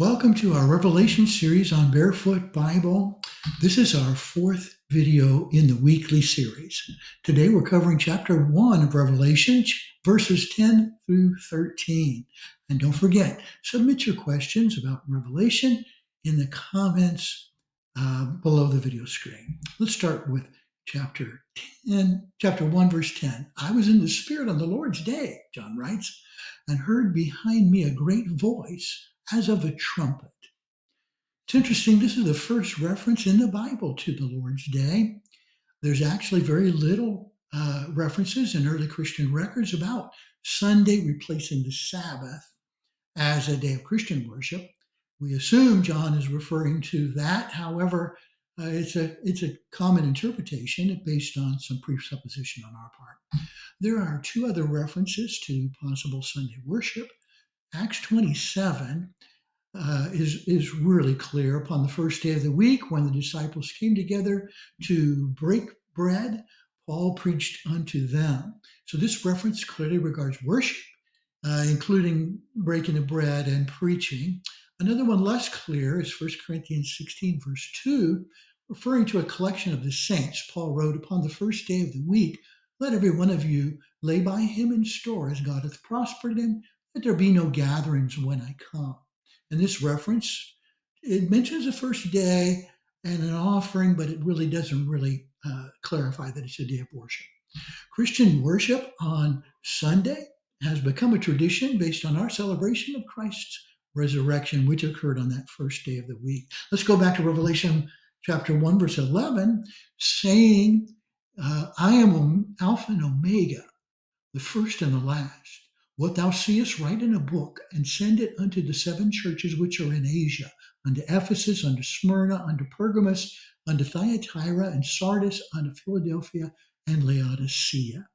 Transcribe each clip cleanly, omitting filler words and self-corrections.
Welcome to our Revelation series on Barefoot Bible. This is our fourth video in the weekly series. Today we're covering chapter 1 of Revelation, verses 10 through 13. And don't forget, submit your questions about Revelation in the comments below the video screen. Let's start with chapter 1, verse 10. I was in the Spirit on the Lord's day, John writes, and heard behind me a great voice as of a trumpet. It's interesting, this is the first reference in the Bible to the Lord's Day. There's actually very little references in early Christian records about Sunday replacing the Sabbath as a day of Christian worship. We assume John is referring to that. However, it's a common interpretation based on some presupposition on our part. There are two other references to possible Sunday worship. Acts 27 is really clear. Upon the first day of the week, when the disciples came together to break bread, Paul preached unto them. So this reference clearly regards worship, including breaking the bread and preaching. Another one less clear is 1 Corinthians 16, verse 2, referring to a collection of the saints. Paul wrote, upon the first day of the week, let every one of you lay by him in store as God hath prospered him, that there be no gatherings when I come. And this reference, it mentions the first day and an offering, but it really doesn't clarify that it's a day of worship. Christian worship on Sunday has become a tradition based on our celebration of Christ's resurrection, which occurred on that first day of the week. Let's go back to Revelation chapter 1, verse 11, saying, I am Alpha and Omega, the first and the last. What thou seest, write in a book, and send it unto the seven churches which are in Asia, unto Ephesus, unto Smyrna, unto Pergamos, unto Thyatira, and Sardis, unto Philadelphia, and Laodicea.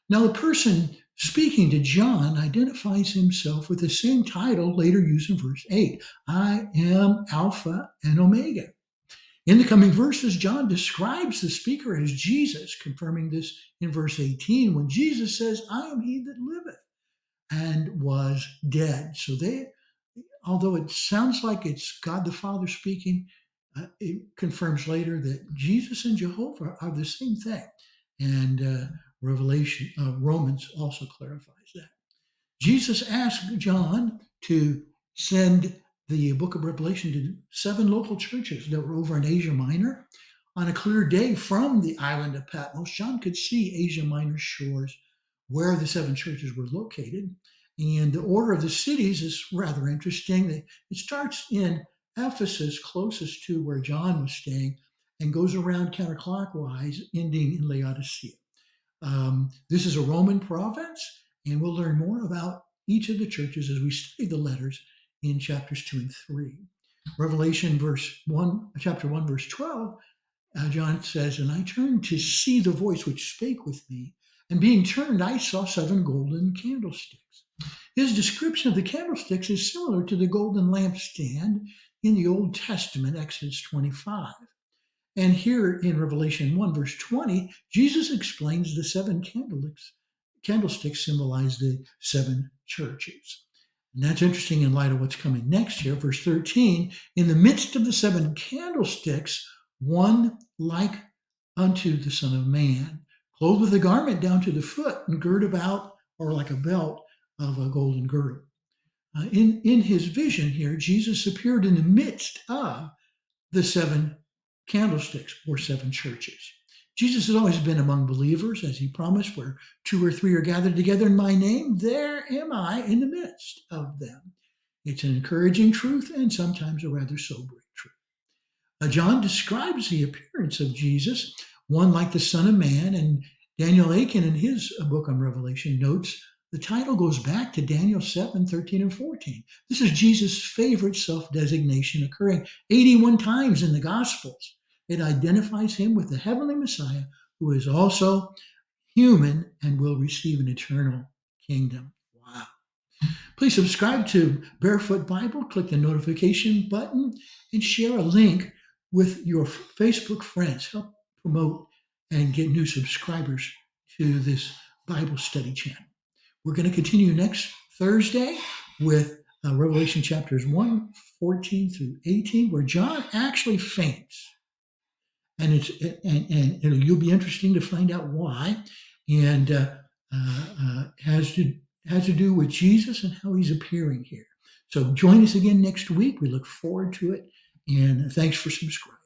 Now, the person speaking to John identifies himself with the same title later used in verse 8. I am Alpha and Omega. In the coming verses, John describes the speaker as Jesus, confirming this in verse 18, when Jesus says, I am he that liveth and was dead. So although it sounds like it's God the Father speaking, it confirms later that Jesus and Jehovah are the same thing. And Romans also clarifies that. Jesus asked John to send the book of Revelation to 7 local churches that were over in Asia Minor. On a clear day from the island of Patmos, John could see Asia Minor's shores where the 7 churches were located. And the order of the cities is rather interesting. It starts in Ephesus, closest to where John was staying, and goes around counterclockwise, ending in Laodicea. This is a Roman province, and we'll learn more about each of the churches as we study the letters in chapters 2 and 3. Revelation chapter 1, verse 12, John says, and I turned to see the voice which spake with me, and being turned, I saw 7 golden candlesticks. His description of the candlesticks is similar to the golden lampstand in the Old Testament, Exodus 25. And here in Revelation 1, verse 20, Jesus explains the 7 candlesticks symbolize the 7 churches. And that's interesting in light of what's coming next here. Verse 13, in the midst of the 7 candlesticks, one like unto the Son of Man, clothed with a garment down to the foot and girt about, or like a belt of a golden girdle. In his vision here, Jesus appeared in the midst of the 7 candlesticks or 7 churches. Jesus has always been among believers, as he promised, where 2 or 3 are gathered together in my name, there am I in the midst of them. It's an encouraging truth and sometimes a rather sobering truth. John describes the appearance of Jesus, one like the Son of Man, and Daniel Aiken in his book on Revelation notes the title goes back to Daniel 7, 13, and 14. This is Jesus' favorite self-designation, occurring 81 times in the Gospels. It identifies him with the heavenly Messiah, who is also human and will receive an eternal kingdom. Wow. Please subscribe to Barefoot Bible, click the notification button, and share a link with your Facebook friends. Help promote and get new subscribers to this Bible study channel. We're going to continue next Thursday with Revelation chapters 1, 14 through 18, where John actually faints. And you'll be interesting to find out why, and has to do with Jesus and how he's appearing here. So join us again next week. We look forward to it, and thanks for subscribing.